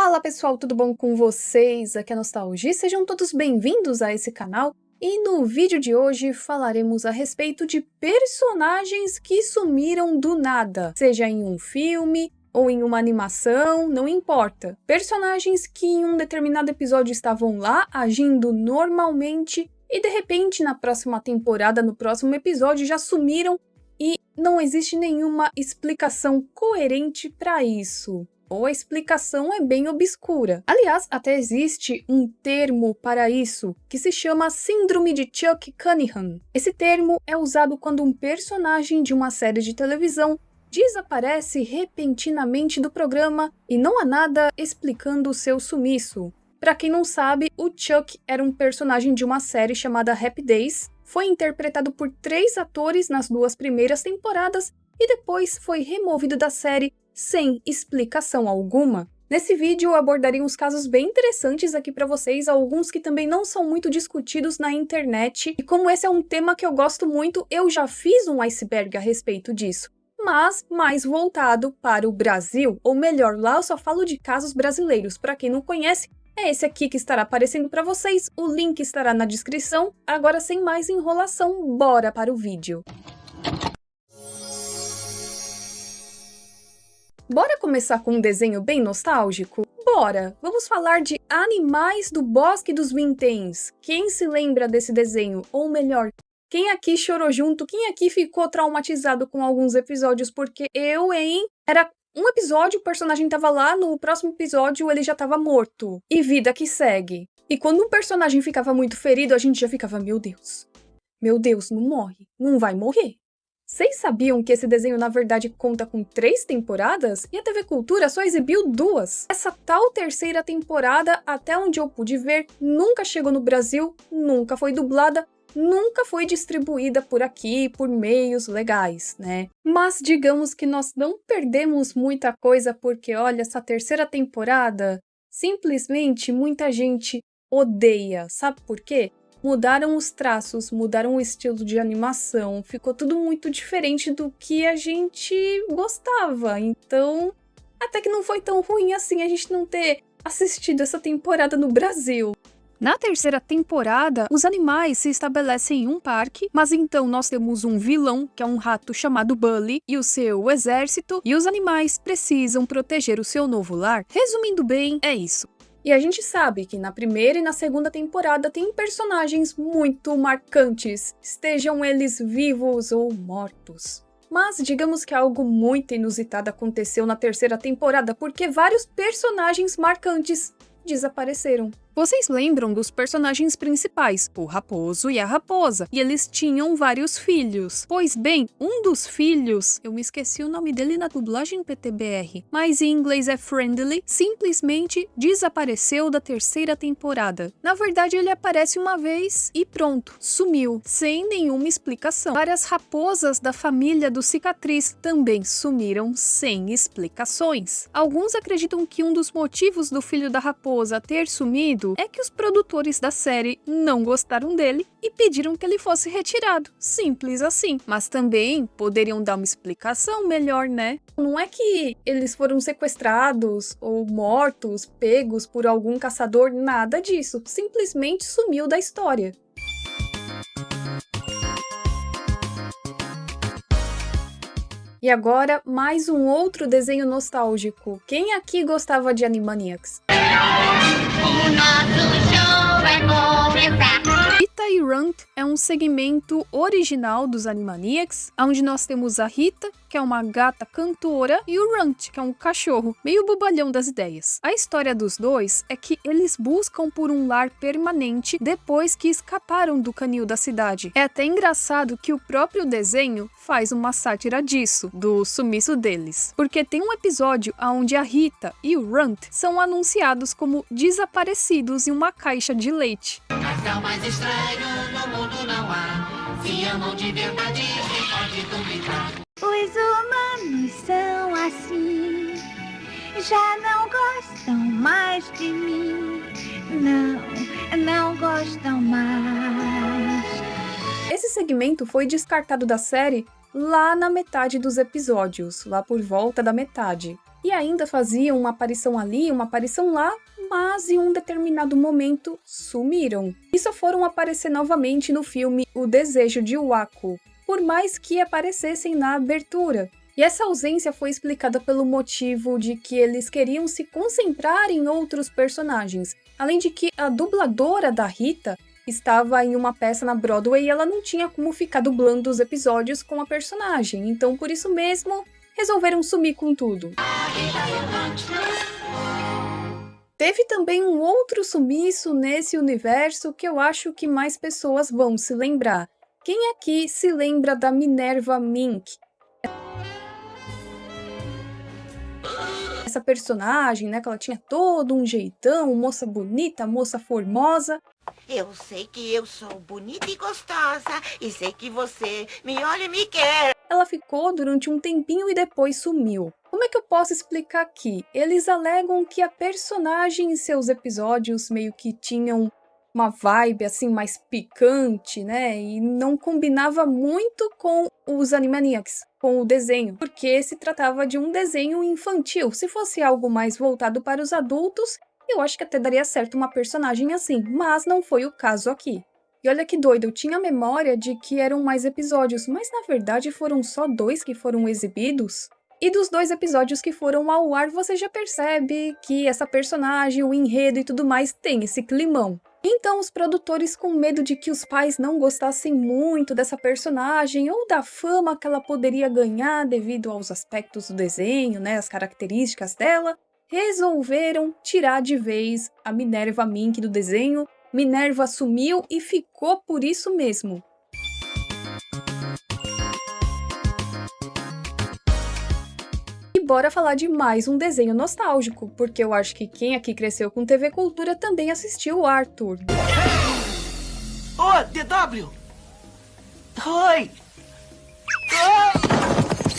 Fala pessoal, tudo bom com vocês? Aqui é a Nostalgia, sejam todos bem-vindos a esse canal. E no vídeo de hoje falaremos a respeito de personagens que sumiram do nada, seja em um filme ou em uma animação, não importa. Personagens que em um determinado episódio estavam lá, agindo normalmente, e de repente na próxima temporada, no próximo episódio, já sumiram e não existe nenhuma explicação coerente para isso. Ou a explicação é bem obscura. Aliás, até existe um termo para isso, que se chama Síndrome de Chuck Cunningham. Esse termo é usado quando um personagem de uma série de televisão desaparece repentinamente do programa e não há nada explicando o seu sumiço. Para quem não sabe, o Chuck era um personagem de uma série chamada Happy Days, foi interpretado por 3 atores nas 2 primeiras temporadas e depois foi removido da série sem explicação alguma. Nesse vídeo eu abordarei uns casos bem interessantes aqui para vocês, alguns que também não são muito discutidos na internet, e como esse é um tema que eu gosto muito, eu já fiz um iceberg a respeito disso, mas mais voltado para o Brasil, ou melhor, lá eu só falo de casos brasileiros. Para quem não conhece, é esse aqui que estará aparecendo para vocês, o link estará na descrição. Agora, sem mais enrolação, bora para o vídeo. Bora começar com um desenho bem nostálgico? Bora! Vamos falar de Animais do Bosque dos Vinténs. Quem se lembra desse desenho? Ou melhor, quem aqui chorou junto? Quem aqui ficou traumatizado com alguns episódios? Porque eu, hein? Era um episódio, o personagem tava lá, no próximo episódio ele já tava morto. E vida que segue. E quando um personagem ficava muito ferido, a gente já ficava, meu Deus, não morre, não vai morrer. Vocês sabiam que esse desenho na verdade conta com 3 temporadas? E a TV Cultura só exibiu 2. Essa tal terceira temporada, até onde eu pude ver, nunca chegou no Brasil, nunca foi dublada, nunca foi distribuída por aqui, por meios legais, né? Mas digamos que nós não perdemos muita coisa porque, olha, essa terceira temporada, simplesmente muita gente odeia. Sabe por quê? Mudaram os traços, mudaram o estilo de animação, ficou tudo muito diferente do que a gente gostava. Então, até que não foi tão ruim assim a gente não ter assistido essa temporada no Brasil. Na terceira temporada, os animais se estabelecem em um parque, mas então nós temos um vilão, que é um rato chamado Bully, e o seu exército, e os animais precisam proteger o seu novo lar. Resumindo bem, é isso. E a gente sabe que na primeira e na segunda temporada tem personagens muito marcantes, estejam eles vivos ou mortos. Mas digamos que algo muito inusitado aconteceu na terceira temporada, porque vários personagens marcantes desapareceram. Vocês lembram dos personagens principais, o raposo e a raposa, e eles tinham vários filhos. Pois bem, um dos filhos, eu me esqueci o nome dele na dublagem PTBR, mas em inglês é Friendly, simplesmente desapareceu da terceira temporada. Na verdade, ele aparece uma vez e pronto, sumiu, sem nenhuma explicação. Várias raposas da família do Cicatriz também sumiram sem explicações. Alguns acreditam que um dos motivos do filho da raposa ter sumido é que os produtores da série não gostaram dele e pediram que ele fosse retirado. Simples assim. Mas também poderiam dar uma explicação melhor, né? Não é que eles foram sequestrados ou mortos, pegos por algum caçador, nada disso. Simplesmente sumiu da história. E agora, mais um outro desenho nostálgico. Quem aqui gostava de Animaniacs? O nosso show vai começar. Rita e Runt é um segmento original dos Animaniacs, onde nós temos a Rita, que é uma gata cantora, e o Runt, que é um cachorro, meio bobalhão das ideias. A história dos dois é que eles buscam por um lar permanente depois que escaparam do canil da cidade. É até engraçado que o próprio desenho faz uma sátira disso, do sumiço deles. Porque tem um episódio onde a Rita e o Runt são anunciados como desaparecidos em uma caixa de leite. Casal mais estranho no mundo não há. Se amam de verdade, quem pode duvidar? Os humanos são assim, já não gostam mais de mim. Não gostam mais. Esse segmento foi descartado da série lá na metade dos episódios, lá por volta da metade. e ainda faziam uma aparição ali, uma aparição lá, mas em um determinado momento sumiram. E só foram aparecer novamente no filme O Desejo de Wako, por mais que aparecessem na abertura. E essa ausência foi explicada pelo motivo de que eles queriam se concentrar em outros personagens, além de que a dubladora da Rita estava em uma peça na Broadway e ela não tinha como ficar dublando os episódios com a personagem, então por isso mesmo resolveram sumir com tudo. Teve também um outro sumiço nesse universo que eu acho que mais pessoas vão se lembrar. Quem aqui se lembra da Minerva Mink? Essa personagem, né, que ela tinha todo um jeitão, moça bonita, moça formosa. Eu sei que eu sou bonita e gostosa, e sei que você me olha e me quer. Ela ficou durante um tempinho e depois sumiu. Como é que eu posso explicar aqui? Eles alegam que a personagem em seus episódios meio que tinham uma vibe assim mais picante, né? E não combinava muito com os Animaniacs, com o desenho, porque se tratava de um desenho infantil. Se fosse algo mais voltado para os adultos, eu acho que até daria certo uma personagem assim, mas não foi o caso aqui. E olha que doido, eu tinha memória de que eram mais episódios, mas na verdade foram só 2 que foram exibidos. E dos 2 episódios que foram ao ar, você já percebe que essa personagem, o enredo e tudo mais tem esse climão. Então os produtores, com medo de que os pais não gostassem muito dessa personagem ou da fama que ela poderia ganhar devido aos aspectos do desenho, né, as características dela, resolveram tirar de vez a Minerva Mink do desenho. Minerva sumiu e ficou por isso mesmo. E bora falar de mais um desenho nostálgico, porque eu acho que quem aqui cresceu com TV Cultura também assistiu Arthur. Ô, DW! Oi!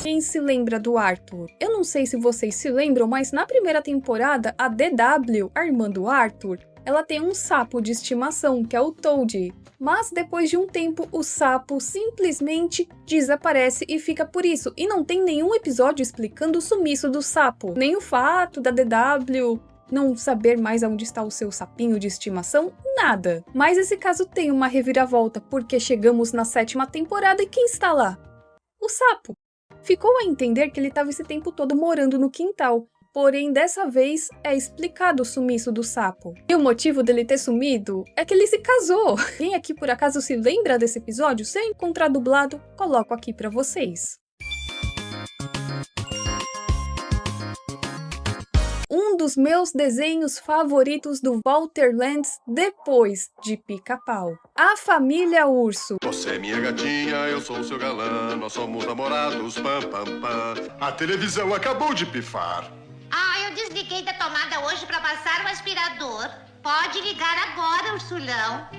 Quem se lembra do Arthur? Eu não sei se vocês se lembram, mas na primeira temporada, a DW, a irmã do Arthur, ela tem um sapo de estimação, que é o Toad. Mas depois de um tempo, o sapo simplesmente desaparece e fica por isso. E não tem nenhum episódio explicando o sumiço do sapo. Nem o fato da DW não saber mais onde está o seu sapinho de estimação, nada. Mas esse caso tem uma reviravolta, porque chegamos na 7ª temporada e quem está lá? O sapo. Ficou a entender que ele estava esse tempo todo morando no quintal. Porém, dessa vez, é explicado o sumiço do sapo. E o motivo dele ter sumido é que ele se casou. Quem aqui por acaso se lembra desse episódio? Se eu encontrar dublado, coloco aqui pra vocês. Um dos meus desenhos favoritos do Walter Lantz depois de Pica-Pau. A Família Urso. Você é minha gatinha, eu sou o seu galã, nós somos namorados, pam, pam, pam. A televisão acabou de pifar. Ah, eu desliguei da tomada hoje para passar o aspirador. Pode ligar agora, Ursulão.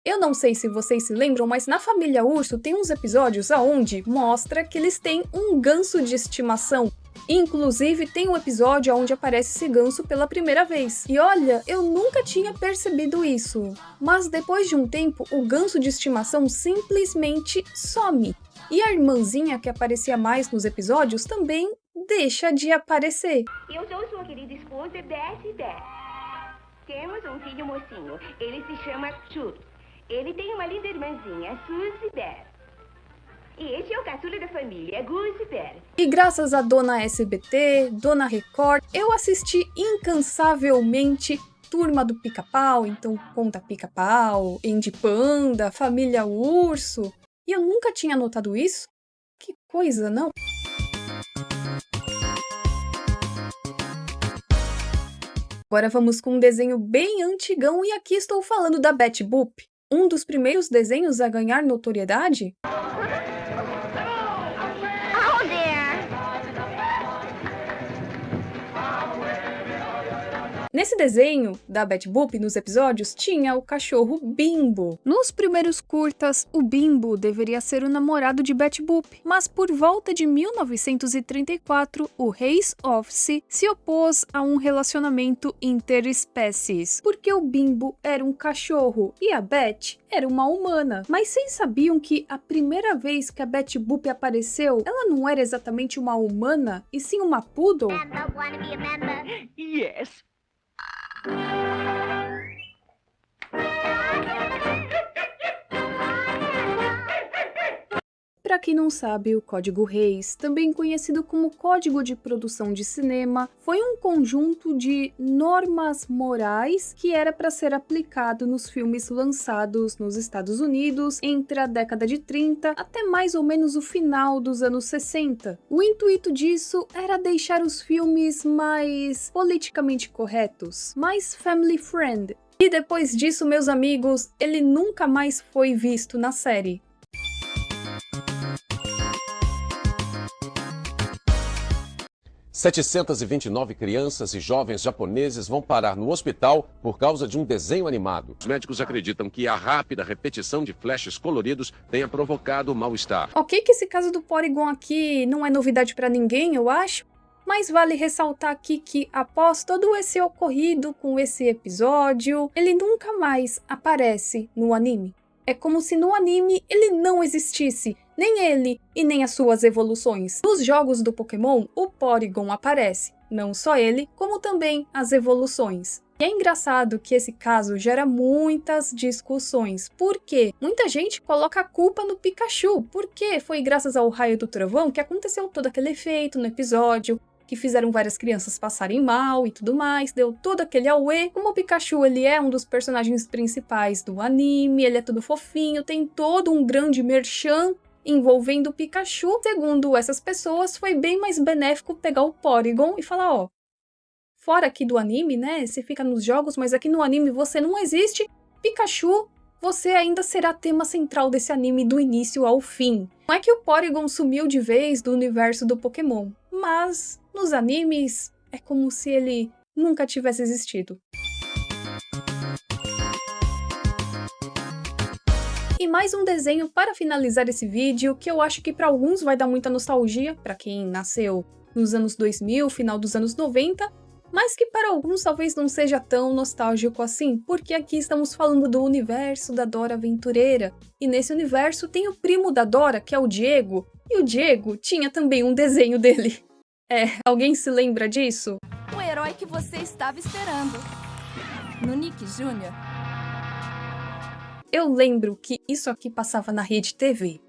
Eu não sei se vocês se lembram, mas na Família Urso tem uns episódios aonde mostra que eles têm um ganso de estimação. Inclusive, tem um episódio onde aparece esse ganso pela primeira vez. E olha, eu nunca tinha percebido isso. Mas depois de um tempo, o ganso de estimação simplesmente some. E a irmãzinha que aparecia mais nos episódios também deixa de aparecer. Eu sou sua querida esposa, Betty Beth. Temos um filho mocinho. Ele se chama Chu. Ele tem uma linda irmãzinha, Suzy Beth. E esse é o caçula da família, Goose Bear. E graças a Dona SBT, Dona Record, eu assisti incansavelmente Turma do Pica-Pau, então Conta Pica-Pau, Andy Panda, Família Urso. E eu nunca tinha notado isso. Que coisa, não? Agora vamos com um desenho bem antigão e aqui estou falando da Betty Boop, um dos primeiros desenhos a ganhar notoriedade. Nesse desenho da Betty Boop, nos episódios, tinha o cachorro Bimbo. Nos primeiros curtas, o Bimbo deveria ser o namorado de Betty Boop, mas por volta de 1934, o Hays Office se opôs a um relacionamento interespécies, porque o Bimbo era um cachorro e a Betty era uma humana. Mas vocês sabiam que a primeira vez que a Betty Boop apareceu, ela não era exatamente uma humana, e sim uma poodle? Yes. Para quem não sabe, o Código Hays, também conhecido como Código de Produção de Cinema, foi um conjunto de normas morais que era para ser aplicado nos filmes lançados nos Estados Unidos entre a década de 30 até mais ou menos o final dos anos 60. O intuito disso era deixar os filmes mais politicamente corretos, mais family friend. E depois disso, meus amigos, ele nunca mais foi visto na série. – 729 crianças e jovens japoneses vão parar no hospital por causa de um desenho animado. Os médicos acreditam que a rápida repetição de flashes coloridos tenha provocado mal-estar. Ok que esse caso do Porygon aqui não é novidade pra ninguém, eu acho, mas vale ressaltar aqui que após todo esse ocorrido com esse episódio, ele nunca mais aparece no anime. É como se no anime ele não existisse, nem ele e nem as suas evoluções. Nos jogos do Pokémon, o Porygon aparece, não só ele, como também as evoluções. E é engraçado que esse caso gera muitas discussões. Por quê? Muita gente coloca a culpa no Pikachu, porque foi graças ao Raio do Trovão que aconteceu todo aquele efeito no episódio, que fizeram várias crianças passarem mal e tudo mais, deu todo aquele auê. Como o Pikachu, ele é um dos personagens principais do anime, ele é todo fofinho, tem todo um grande merchan envolvendo o Pikachu. Segundo essas pessoas, foi bem mais benéfico pegar o Porygon e falar, ó, fora aqui do anime, né, você fica nos jogos, mas aqui no anime você não existe, Pikachu, você ainda será tema central desse anime do início ao fim. Não é que o Porygon sumiu de vez do universo do Pokémon, mas nos animes é como se ele nunca tivesse existido. E mais um desenho para finalizar esse vídeo, que eu acho que para alguns vai dar muita nostalgia, para quem nasceu nos anos 2000, final dos anos 90, mas que para alguns talvez não seja tão nostálgico assim, porque aqui estamos falando do universo da Dora Aventureira, e nesse universo tem o primo da Dora, que é o Diego, e o Diego tinha também um desenho dele. Alguém se lembra disso? O herói que você estava esperando. No Nick Jr. Eu lembro que isso aqui passava na Rede TV.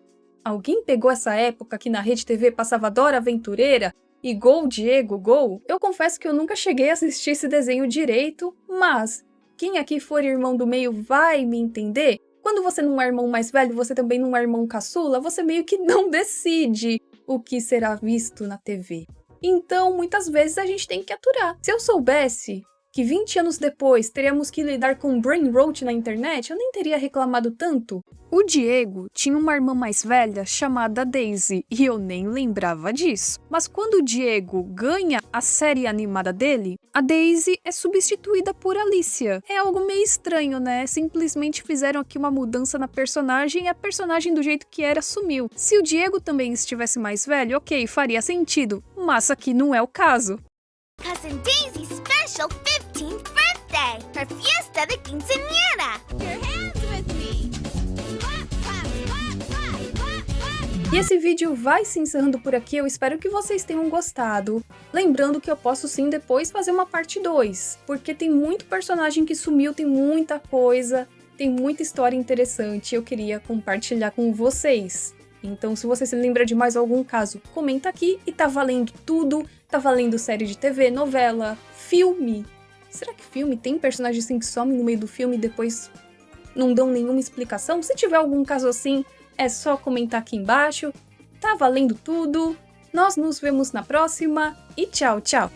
Alguém pegou essa época que na Rede TV passava Dora Aventureira e Gol Diego Gol? Eu confesso que eu nunca cheguei a assistir esse desenho direito, mas quem aqui for irmão do meio vai me entender. Quando você não é irmão mais velho, você também não é irmão caçula, você meio que não decide o que será visto na TV. Então, muitas vezes a gente tem que aturar. Se eu soubesse que 20 anos depois teríamos que lidar com brain rot na internet, eu nem teria reclamado tanto. O Diego tinha uma irmã mais velha chamada Daisy, e eu nem lembrava disso. Mas quando o Diego ganha a série animada dele, a Daisy é substituída por Alicia. É algo meio estranho, né? Simplesmente fizeram aqui uma mudança na personagem e a personagem do jeito que era sumiu. Se o Diego também estivesse mais velho, ok, faria sentido, mas aqui não é o caso. Cousin Daisy's special 15th birthday, her fiesta de quinceañera. Your hands with me. E esse vídeo vai se encerrando por aqui, eu espero que vocês tenham gostado. Lembrando que eu posso sim depois fazer uma parte 2, porque tem muito personagem que sumiu, tem muita coisa, tem muita história interessante, eu queria compartilhar com vocês. Então se você se lembra de mais algum caso, comenta aqui, e tá valendo tudo, tá valendo série de TV, novela, filme. Será que filme tem personagem assim que some no meio do filme e depois não dão nenhuma explicação? Se tiver algum caso assim, é só comentar aqui embaixo. Tá valendo tudo. Nós nos vemos na próxima e tchau, tchau!